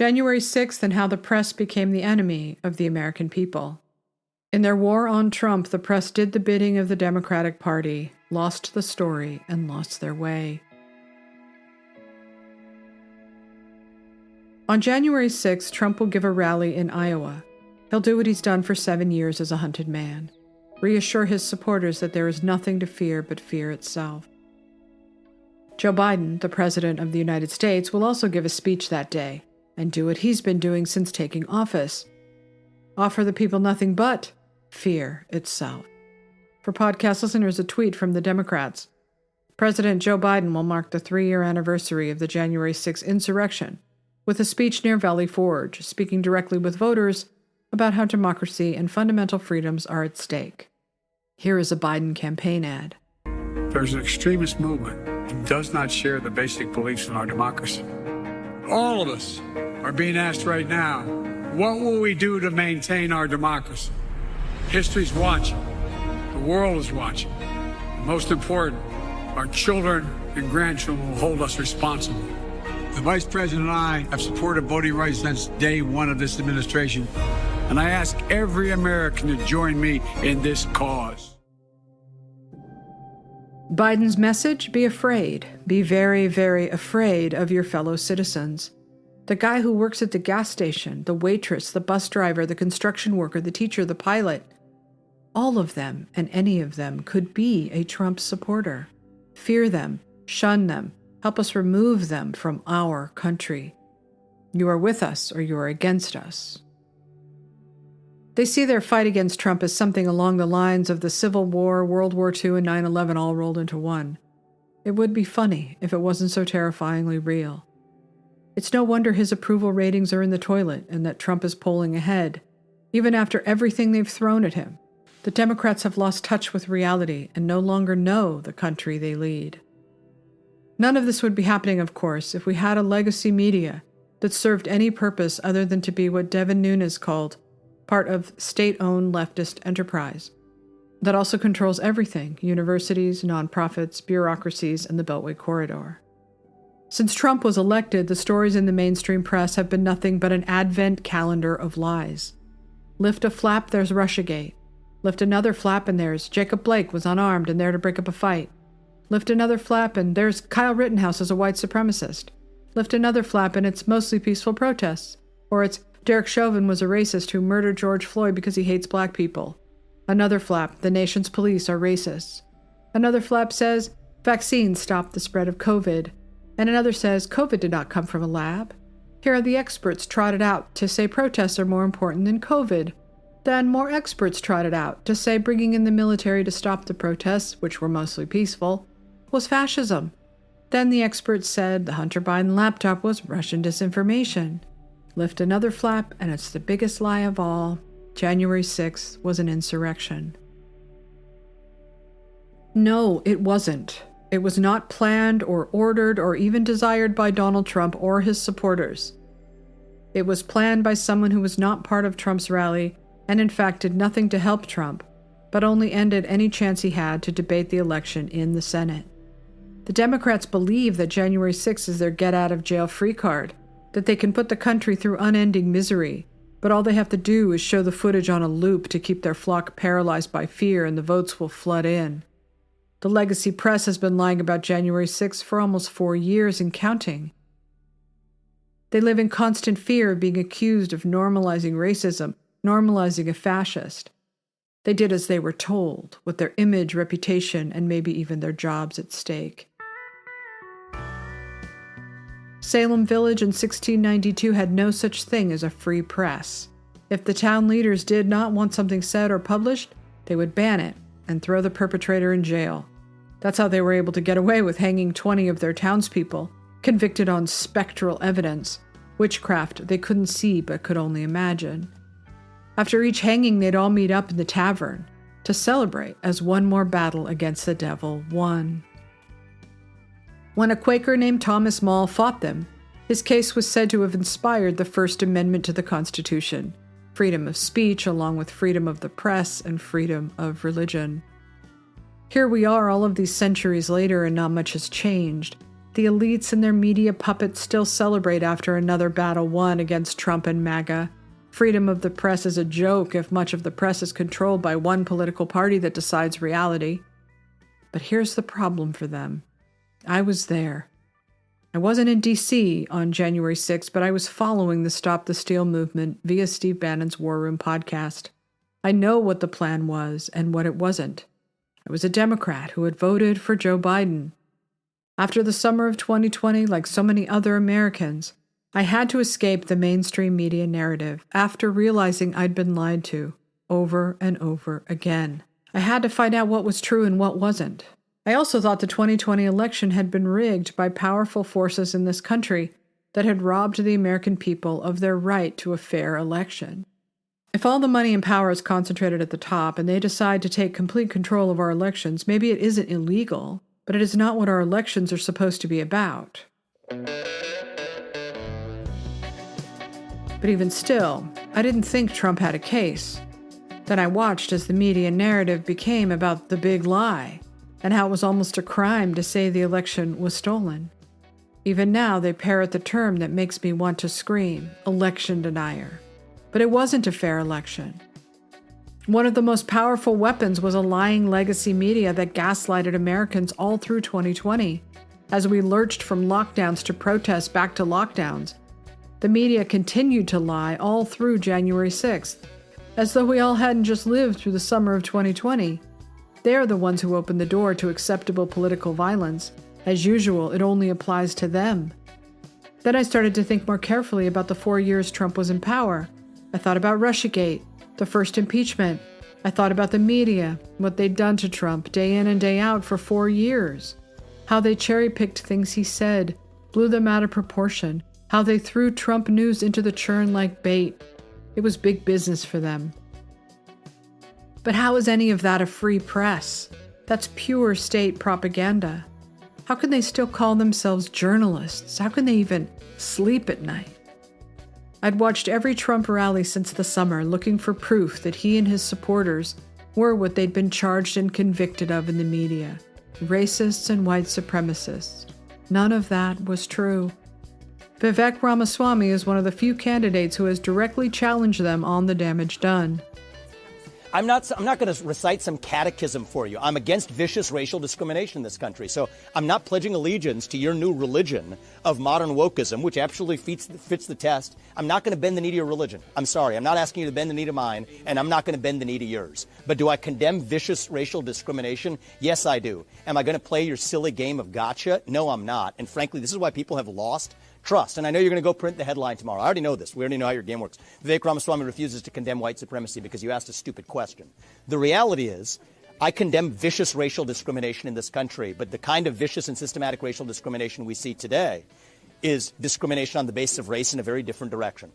January 6th and how the press became the enemy of the American people. In their war on Trump, the press did the bidding of the Democratic Party, lost the story, and lost their way. On January 6th, Trump will give a rally in Iowa. He'll do what he's done for 7 years as a hunted man, reassure his supporters that there is nothing to fear but fear itself. Joe Biden, the President of the United States, will also give a speech that day and do what he's been doing since taking office. Offer the people nothing but fear itself. For podcast listeners, a tweet from the Democrats. President Joe Biden will mark the 3-year anniversary of the January 6th insurrection with a speech near Valley Forge, speaking directly with voters about how democracy and fundamental freedoms are at stake. Here is a Biden campaign ad. There's an extremist movement that does not share the basic beliefs in our democracy. All of us are being asked right now, what will we do to maintain our democracy? History's watching. The world is watching. And most important, our children and grandchildren will hold us responsible. The Vice President and I have supported voting rights since day one of this administration, and I ask every American to join me in this cause. Biden's message: be afraid. Be very, very afraid of your fellow citizens. The guy who works at the gas station, the waitress, the bus driver, the construction worker, the teacher, the pilot. All of them and any of them could be a Trump supporter. Fear them, shun them, help us remove them from our country. You are with us or you are against us. They see their fight against Trump as something along the lines of the Civil War, World War II, and 9/11 all rolled into one. It would be funny if it wasn't so terrifyingly real. It's no wonder his approval ratings are in the toilet and that Trump is polling ahead, even after everything they've thrown at him. The Democrats have lost touch with reality and no longer know the country they lead. None of this would be happening, of course, if we had a legacy media that served any purpose other than to be what Devin Nunes called part of state-owned leftist enterprise that also controls everything: universities, nonprofits, bureaucracies, and the Beltway corridor. Since Trump was elected, the stories in the mainstream press have been nothing but an advent calendar of lies. Lift a flap, there's Russiagate. Lift another flap, and there's Jacob Blake was unarmed and there to break up a fight. Lift another flap, and there's Kyle Rittenhouse as a white supremacist. Lift another flap, and it's mostly peaceful protests. Or it's Derek Chauvin was a racist who murdered George Floyd because he hates black people. Another flap, the nation's police are racists. Another flap says vaccines stopped the spread of COVID. And another says COVID did not come from a lab. Here are the experts trotted out to say protests are more important than COVID. Then more experts trotted out to say bringing in the military to stop the protests, which were mostly peaceful, was fascism. Then the experts said the Hunter Biden laptop was Russian disinformation. Lift another flap, and it's the biggest lie of all. January 6th was an insurrection. No, it wasn't. It was not planned or ordered or even desired by Donald Trump or his supporters. It was planned by someone who was not part of Trump's rally and in fact did nothing to help Trump, but only ended any chance he had to debate the election in the Senate. The Democrats believe that January 6th is their get-out-of-jail-free card, that they can put the country through unending misery, but all they have to do is show the footage on a loop to keep their flock paralyzed by fear and the votes will flood in. The legacy press has been lying about January 6th for almost 4 years and counting. They live in constant fear of being accused of normalizing racism, normalizing a fascist. They did as they were told, with their image, reputation, and maybe even their jobs at stake. Salem Village in 1692 had no such thing as a free press. If the town leaders did not want something said or published, they would ban it and throw the perpetrator in jail. That's how they were able to get away with hanging 20 of their townspeople, convicted on spectral evidence, witchcraft they couldn't see but could only imagine. After each hanging, they'd all meet up in the tavern to celebrate as one more battle against the devil won. When a Quaker named Thomas Mall fought them, his case was said to have inspired the First Amendment to the Constitution, freedom of speech along with freedom of the press and freedom of religion. Here we are all of these centuries later and not much has changed, The elites and their media puppets still celebrate after another battle won against Trump and MAGA. Freedom of the press is a joke if much of the press is controlled by one political party that decides reality. But here's the problem for them. I was there. I wasn't in D.C. on January 6th, but I was following the Stop the Steal movement via Steve Bannon's War Room podcast. I know what the plan was and what it wasn't. I was a Democrat who had voted for Joe Biden. After the summer of 2020, like so many other Americans, I had to escape the mainstream media narrative after realizing I'd been lied to over and over again. I had to find out what was true and what wasn't. I also thought the 2020 election had been rigged by powerful forces in this country that had robbed the American people of their right to a fair election. If all the money and power is concentrated at the top and they decide to take complete control of our elections, maybe it isn't illegal, but it is not what our elections are supposed to be about. But even still, I didn't think Trump had a case. Then I watched as the media narrative became about the big lie and how it was almost a crime to say the election was stolen. Even now, they parrot the term that makes me want to scream, election denier. But it wasn't a fair election. One of the most powerful weapons was a lying legacy media that gaslighted Americans all through 2020. As we lurched from lockdowns to protests back to lockdowns, the media continued to lie all through January 6th, as though we all hadn't just lived through the summer of 2020. They're the ones who opened the door to acceptable political violence. As usual, it only applies to them. Then I started to think more carefully about the 4 years Trump was in power. I thought about Russiagate, the first impeachment. I thought about the media, what they'd done to Trump day in and day out for 4 years. How they cherry-picked things he said, blew them out of proportion. How they threw Trump news into the churn like bait. It was big business for them. But how is any of that a free press? That's pure state propaganda. How can they still call themselves journalists? How can they even sleep at night? I'd watched every Trump rally since the summer, looking for proof that he and his supporters were what they'd been charged and convicted of in the media, racists and white supremacists. None of that was true. Vivek Ramaswamy is one of the few candidates who has directly challenged them on the damage done. I'm not going to recite some catechism for you. I'm against vicious racial discrimination in this country. So I'm not pledging allegiance to your new religion of modern wokeism, which absolutely fits the test. I'm not going to bend the knee to your religion. I'm sorry. I'm not asking you to bend the knee to mine, and I'm not going to bend the knee to yours. But do I condemn vicious racial discrimination? Yes, I do. Am I going to play your silly game of gotcha? No, I'm not. And frankly, this is why people have lost trust. And I know you're going to go print the headline tomorrow. I already know this. We already know how your game works. Vivek Ramaswamy refuses to condemn white supremacy because you asked a stupid question. The reality is, I condemn vicious racial discrimination in this country, but the kind of vicious and systematic racial discrimination we see today is discrimination on the basis of race in a very different direction.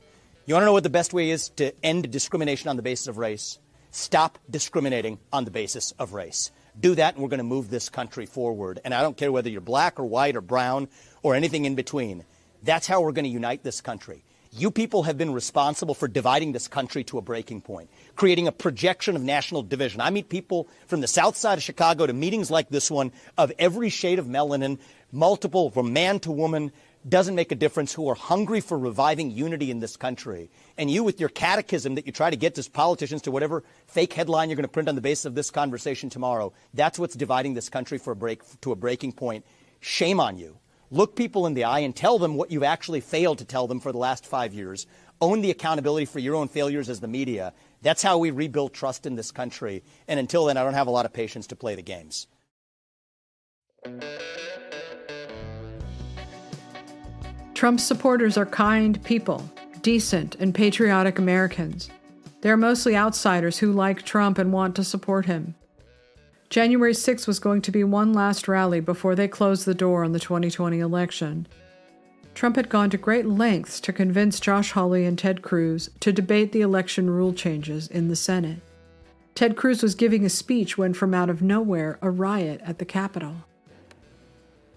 You want to know what the best way is to end discrimination on the basis of race? Stop discriminating on the basis of race. Do that, and we're going to move this country forward. And I don't care whether you're black or white or brown or anything in between. That's how we're going to unite this country. You people have been responsible for dividing this country to a breaking point, creating a projection of national division. I meet people from the south side of Chicago to meetings like this one of every shade of melanin, multiple, from man to woman, doesn't make a difference, who are hungry for reviving unity in this country. And you, with your catechism that you try to get to politicians to whatever fake headline you're going to print on the basis of this conversation tomorrow, that's what's dividing this country to a breaking point. Shame on you. Look people in the eye and tell them what you've actually failed to tell them for the last 5 years. Own the accountability for your own failures as the media. That's how we rebuild trust in this country. And until then, I don't have a lot of patience to play the games. Trump's supporters are kind people, decent and patriotic Americans. They're mostly outsiders who like Trump and want to support him. January 6th was going to be one last rally before they closed the door on the 2020 election. Trump had gone to great lengths to convince Josh Hawley and Ted Cruz to debate the election rule changes in the Senate. Ted Cruz was giving a speech when, from out of nowhere, a riot at the Capitol.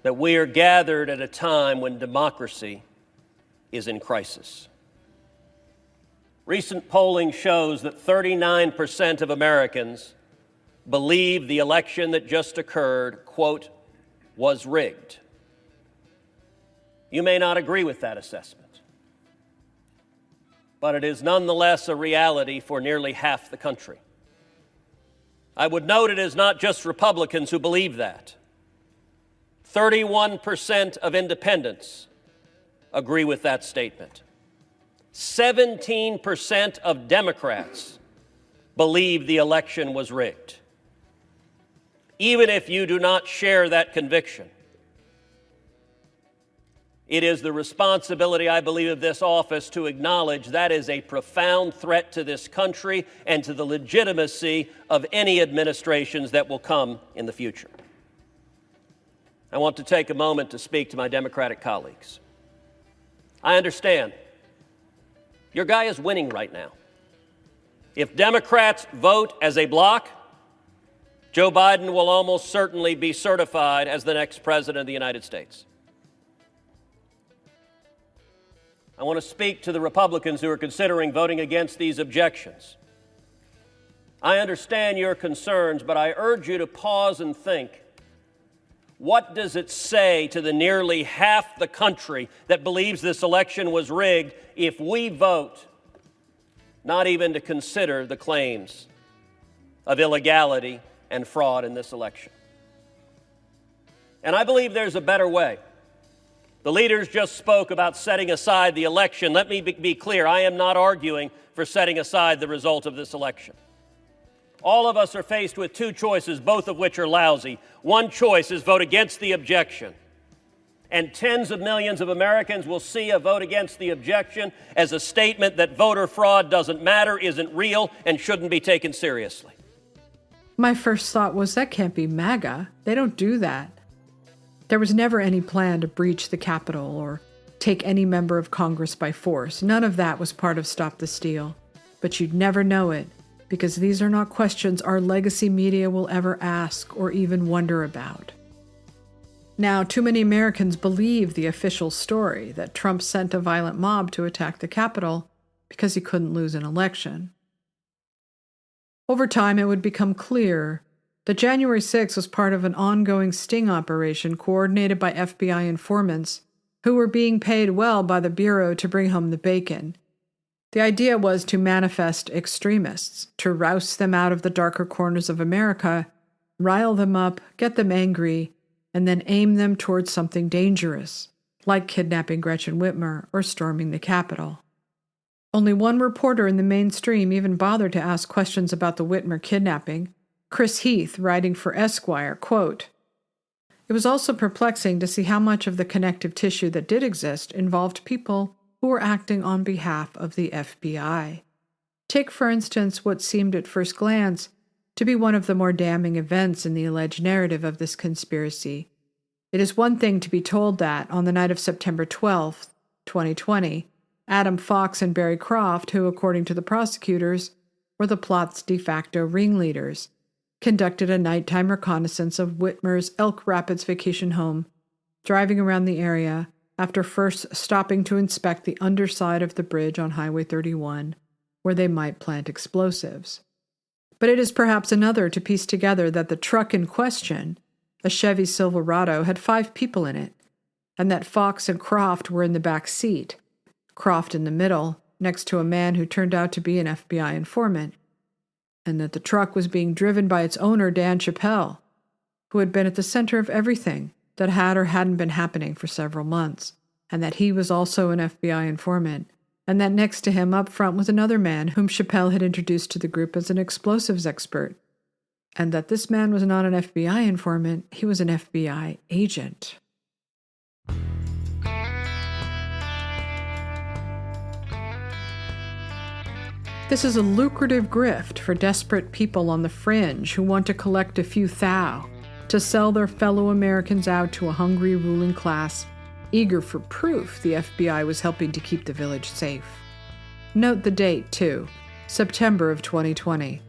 That we are gathered at a time when democracy is in crisis. Recent polling shows that 39% of Americans believe the election that just occurred, quote, was rigged. You may not agree with that assessment, but it is nonetheless a reality for nearly half the country. I would note it is not just Republicans who believe that. 31% of independents agree with that statement. 17% of Democrats believe the election was rigged. Even if you do not share that conviction, it is the responsibility, I believe, of this office to acknowledge that is a profound threat to this country and to the legitimacy of any administrations that will come in the future. I want to take a moment to speak to my Democratic colleagues. I understand your guy is winning right now. If Democrats vote as a bloc, Joe Biden will almost certainly be certified as the next president of the United States. I want to speak to the Republicans who are considering voting against these objections. I understand your concerns, but I urge you to pause and think. What does it say to the nearly half the country that believes this election was rigged if we vote not even to consider the claims of illegality and fraud in this election? And I believe there's a better way. The leaders just spoke about setting aside the election. Let me be clear, I am not arguing for setting aside the result of this election. All of us are faced with two choices, both of which are lousy. One choice is vote against the objection. And tens of millions of Americans will see a vote against the objection as a statement that voter fraud doesn't matter, isn't real, and shouldn't be taken seriously. My first thought was, that can't be MAGA. They don't do that. There was never any plan to breach the Capitol or take any member of Congress by force. None of that was part of Stop the Steal. But you'd never know it, because these are not questions our legacy media will ever ask or even wonder about. Now, too many Americans believe the official story that Trump sent a violent mob to attack the Capitol because he couldn't lose an election. Over time, it would become clear that January 6 was part of an ongoing sting operation coordinated by FBI informants who were being paid well by the Bureau to bring home the bacon. The idea was to manifest extremists, to rouse them out of the darker corners of America, rile them up, get them angry, and then aim them towards something dangerous, like kidnapping Gretchen Whitmer or storming the Capitol. Only one reporter in the mainstream even bothered to ask questions about the Whitmer kidnapping, Chris Heath, writing for Esquire, quote, "It was also perplexing to see how much of the connective tissue that did exist involved people who were acting on behalf of the FBI. Take, for instance, what seemed at first glance to be one of the more damning events in the alleged narrative of this conspiracy. It is one thing to be told that, on the night of September 12, 2020, Adam Fox and Barry Croft, who, according to the prosecutors, were the plot's de facto ringleaders, conducted a nighttime reconnaissance of Whitmer's Elk Rapids vacation home, driving around the area after first stopping to inspect the underside of the bridge on Highway 31, where they might plant explosives. But it is perhaps another to piece together that the truck in question, a Chevy Silverado, had 5 people in it, and that Fox and Croft were in the back seat, Croft in the middle, next to a man who turned out to be an FBI informant, and that the truck was being driven by its owner, Dan Chappelle, who had been at the center of everything that had or hadn't been happening for several months, and that he was also an FBI informant, and that next to him up front was another man whom Chappelle had introduced to the group as an explosives expert, and that this man was not an FBI informant, he was an FBI agent. This is a lucrative grift for desperate people on the fringe who want to collect a few thou to sell their fellow Americans out to a hungry ruling class, eager for proof the FBI was helping to keep the village safe. Note the date, too, September of 2020,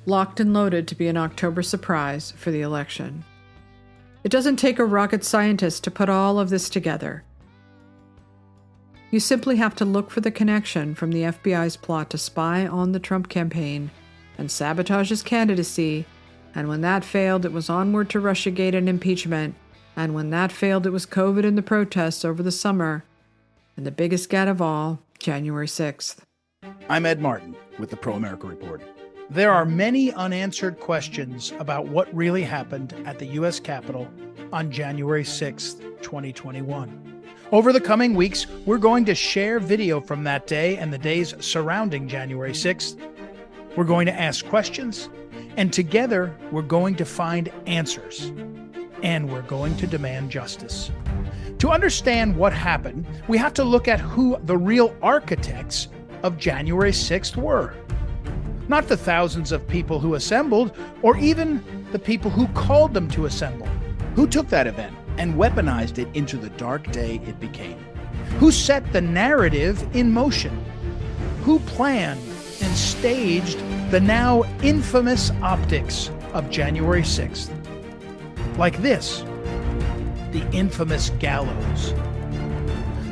locked and loaded to be an October surprise for the election. It doesn't take a rocket scientist to put all of this together. You simply have to look for the connection from the FBI's plot to spy on the Trump campaign and sabotage his candidacy, and when that failed, it was onward to Russiagate and impeachment, And when that failed, it was COVID and the protests over the summer, and the biggest gat of all, January 6th. I'm Ed Martin with the Pro America Report. There are many unanswered questions about what really happened at the U.S. Capitol on January 6th, 2021. Over the coming weeks, we're going to share video from that day and the days surrounding January 6th. We're going to ask questions, and together we're going to find answers. And we're going to demand justice. To understand what happened, we have to look at who the real architects of January 6th were. Not the thousands of people who assembled, or even the people who called them to assemble. Who took that event and weaponized it into the dark day it became? Who set the narrative in motion? Who planned and staged the now infamous optics of January 6th? Like this, the infamous gallows.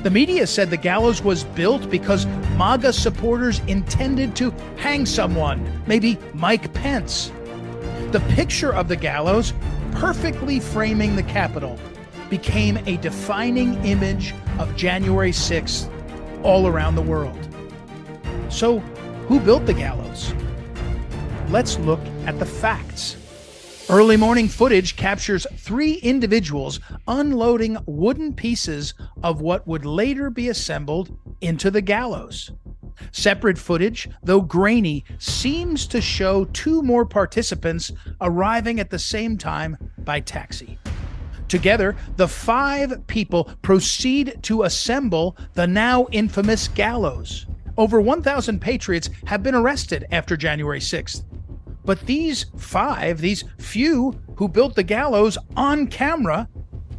The media said the gallows was built because MAGA supporters intended to hang someone, maybe Mike Pence. The picture of the gallows, perfectly framing the Capitol, became a defining image of January 6th all around the world. So, who built the gallows? Let's look at the facts. Early morning footage captures 3 individuals unloading wooden pieces of what would later be assembled into the gallows. Separate footage, though grainy, seems to show 2 more participants arriving at the same time by taxi. Together, the 5 people proceed to assemble the now infamous gallows. Over 1,000 patriots have been arrested after January 6th. But these 5, these few who built the gallows on camera,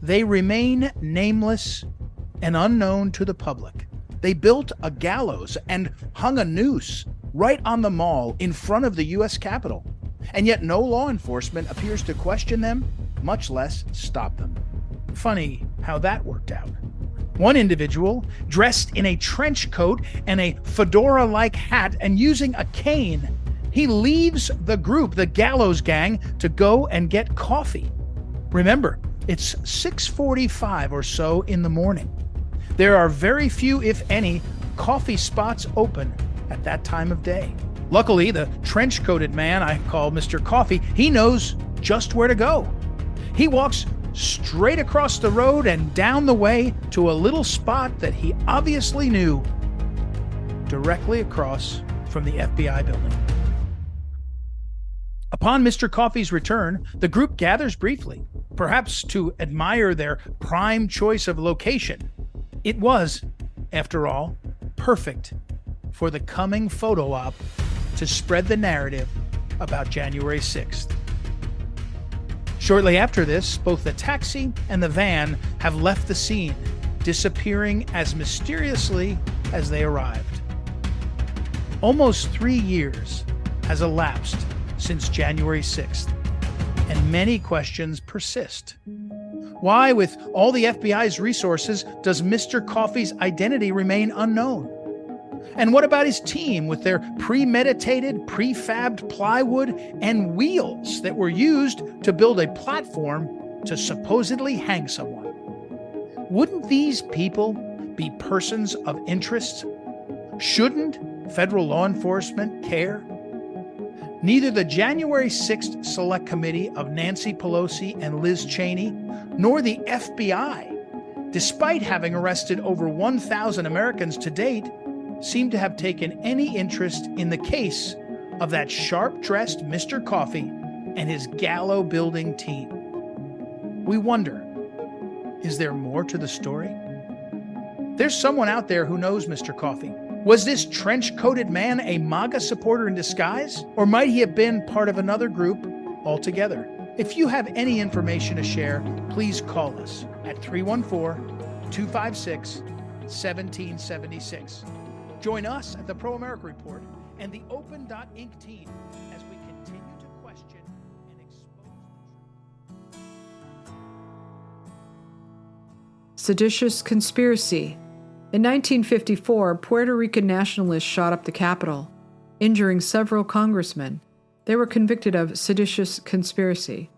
they remain nameless and unknown to the public. They built a gallows and hung a noose right on the mall in front of the U.S. Capitol. And yet no law enforcement appears to question them, much less stop them. Funny how that worked out. One individual, dressed in a trench coat and a fedora-like hat and using a cane, he leaves the group, the Gallows Gang, to go and get coffee. Remember, it's 6:45 or so in the morning. There are very few, if any, coffee spots open at that time of day. Luckily, the trench-coated man I call Mr. Coffee, he knows just where to go. He walks straight across the road and down the way to a little spot that he obviously knew, directly across from the FBI building. Upon Mr. Coffee's return, the group gathers briefly, perhaps to admire their prime choice of location. It was, after all, perfect for the coming photo op to spread the narrative about January 6th. Shortly after this, both the taxi and the van have left the scene, disappearing as mysteriously as they arrived. Almost 3 years has elapsed since January 6th, and many questions persist. Why, with all the FBI's resources, does Mr. Coffee's identity remain unknown? And what about his team with their premeditated, prefabbed plywood and wheels that were used to build a platform to supposedly hang someone? Wouldn't these people be persons of interest? Shouldn't federal law enforcement care? Neither the January 6th Select Committee of Nancy Pelosi and Liz Cheney, nor the FBI, despite having arrested over 1,000 Americans to date, seem to have taken any interest in the case of that sharp-dressed Mr. Coffee and his gallows-building team. We wonder, is there more to the story? There's someone out there who knows Mr. Coffee. Was this trench-coated man a MAGA supporter in disguise? Or might he have been part of another group altogether? If you have any information to share, please call us at 314-256-1776. Join us at the Pro America Report and the Open.Inc. team as we continue to question and expose the truth. Seditious conspiracy. In 1954, Puerto Rican nationalists shot up the Capitol, injuring several congressmen. They were convicted of seditious conspiracy.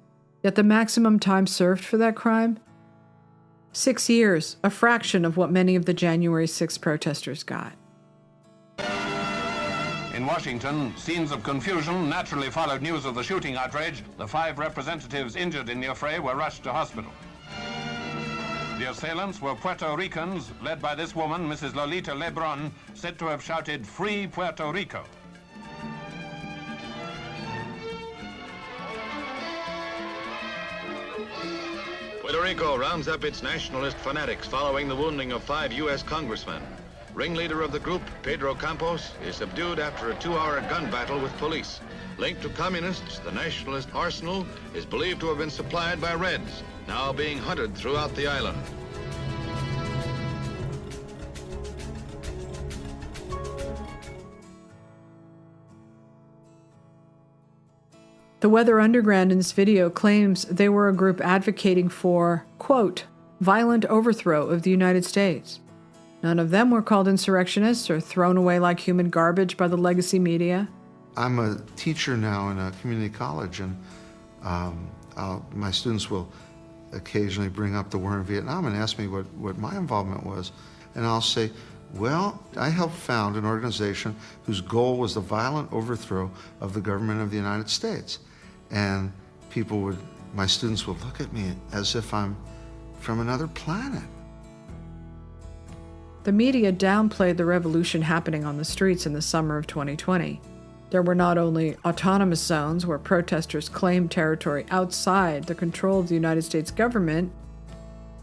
Yet the maximum time served for that crime 6 years, a fraction of what many of the January 6th protesters got. In Washington, scenes of confusion naturally followed news of the shooting outrage. The 5 representatives injured in the affray were rushed to hospital. The assailants were Puerto Ricans, led by this woman, Mrs. Lolita Lebron, said to have shouted, "Free Puerto Rico." Puerto Rico rounds up its nationalist fanatics following the wounding of 5 U.S. congressmen. Ringleader of the group, Pedro Campos, is subdued after a 2-hour gun battle with police. Linked to communists, the nationalist arsenal is believed to have been supplied by Reds, now being hunted throughout the island. The Weather Underground in this video claims they were a group advocating for, quote, violent overthrow of the United States. None of them were called insurrectionists or thrown away like human garbage by the legacy media. I'm a teacher now in a community college, and my students will occasionally bring up the war in Vietnam and ask me what my involvement was. And I'll say, well, I helped found an organization whose goal was the violent overthrow of the government of the United States. And my students would look at me as if I'm from another planet. The media downplayed the revolution happening on the streets in the summer of 2020. There were not only autonomous zones where protesters claimed territory outside the control of the United States government,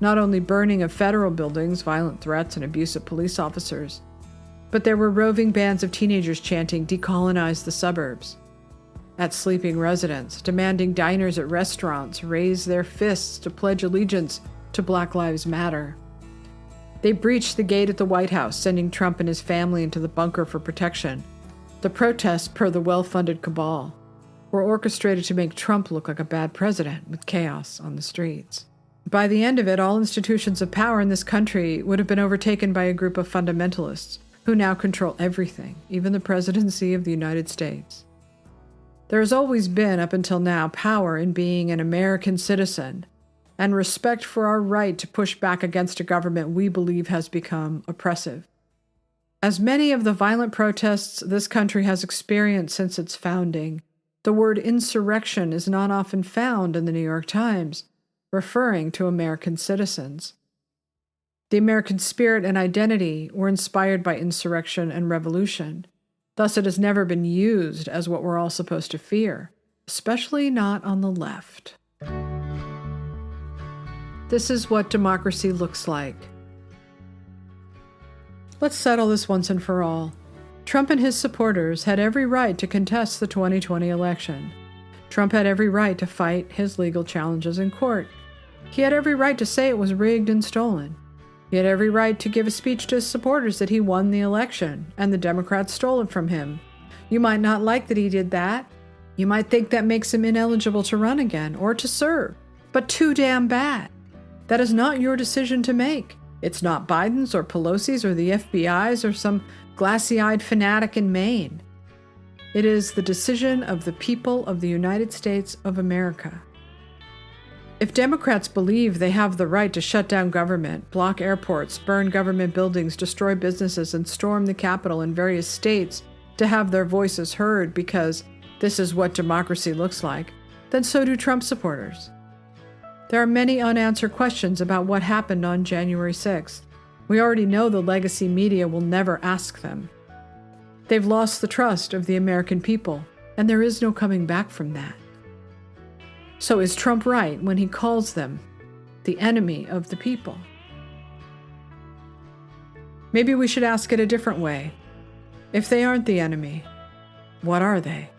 not only burning of federal buildings, violent threats, and abuse of police officers, but there were roving bands of teenagers chanting, "Decolonize the suburbs," at sleeping residents, demanding diners at restaurants raise their fists to pledge allegiance to Black Lives Matter. They breached the gate at the White House, sending Trump and his family into the bunker for protection. The protests, per the well-funded cabal, were orchestrated to make Trump look like a bad president with chaos on the streets. By the end of it, all institutions of power in this country would have been overtaken by a group of fundamentalists who now control everything, even the presidency of the United States. There has always been, up until now, power in being an American citizen and respect for our right to push back against a government we believe has become oppressive. As many of the violent protests this country has experienced since its founding, the word insurrection is not often found in the New York Times, referring to American citizens. The American spirit and identity were inspired by insurrection and revolution. Thus, it has never been used as what we're all supposed to fear, especially not on the left. This is what democracy looks like. Let's settle this once and for all. Trump and his supporters had every right to contest the 2020 election. Trump had every right to fight his legal challenges in court. He had every right to say it was rigged and stolen. He had every right to give a speech to his supporters that he won the election and the Democrats stole it from him. You might not like that he did that. You might think that makes him ineligible to run again or to serve, but too damn bad. That is not your decision to make. It's not Biden's or Pelosi's or the FBI's or some glassy-eyed fanatic in Maine. It is the decision of the people of the United States of America. If Democrats believe they have the right to shut down government, block airports, burn government buildings, destroy businesses, and storm the Capitol in various states to have their voices heard because this is what democracy looks like, then so do Trump supporters. There are many unanswered questions about what happened on January 6th. We already know the legacy media will never ask them. They've lost the trust of the American people, and there is no coming back from that. So is Trump right when he calls them the enemy of the people? Maybe we should ask it a different way. If they aren't the enemy, what are they?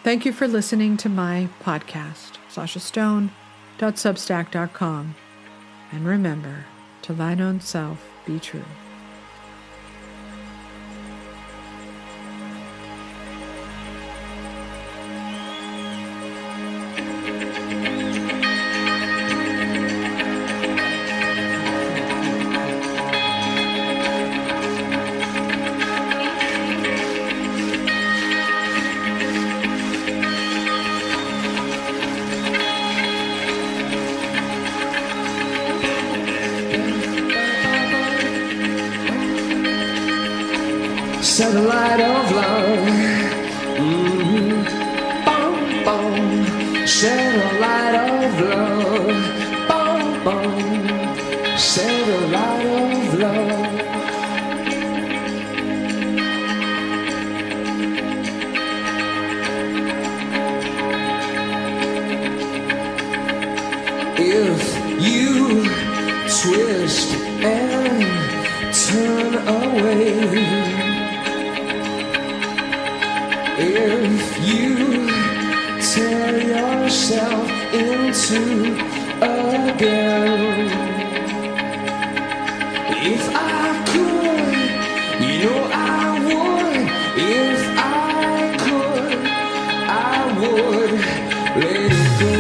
Thank you for listening to my podcast, sashastone.substack.com. And remember, to thine own self be true. satellite of love. Boom, boom, satellite of love. Boom, boom, satellite of love. If you twist and turn away, if you tear yourself into again, if I could, you know I would. If I could, I would let it go.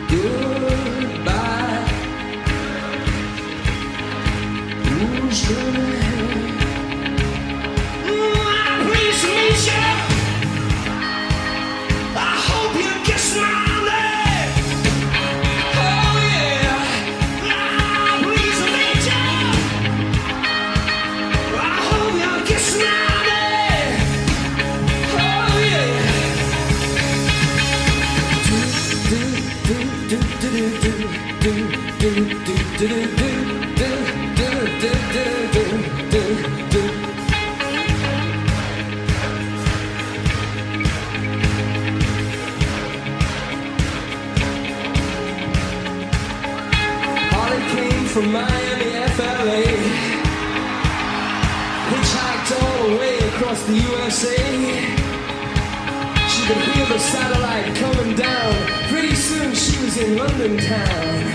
goodbye. Who's gonna please meet you? I hope you kiss my leg. Oh yeah, please meet you. I hope you kiss my leg. Oh yeah. Holly came from Miami, FLA. Hitchhiked all the way across the USA. She could hear the satellite coming down. Pretty soon she was in London town.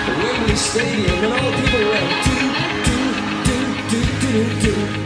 The Wembley Stadium, and all the people went do do do do do do do.